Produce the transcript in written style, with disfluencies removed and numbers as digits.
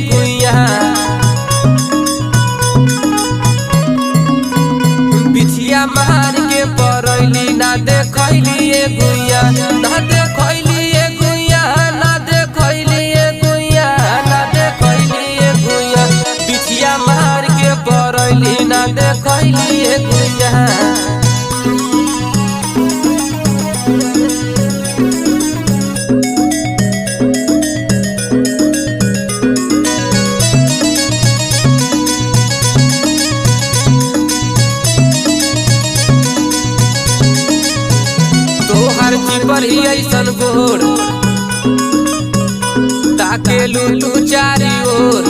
गुइया बिछिया मार के परैली ना देखैली गुइया ना देखैली गुइया ना देखैली गुइया ना देखैली गुइया बिछिया मार के परैली ना देखैली गुइया। तोहर चिपर ही ऐसन गोर ताके लू तू चारी ओर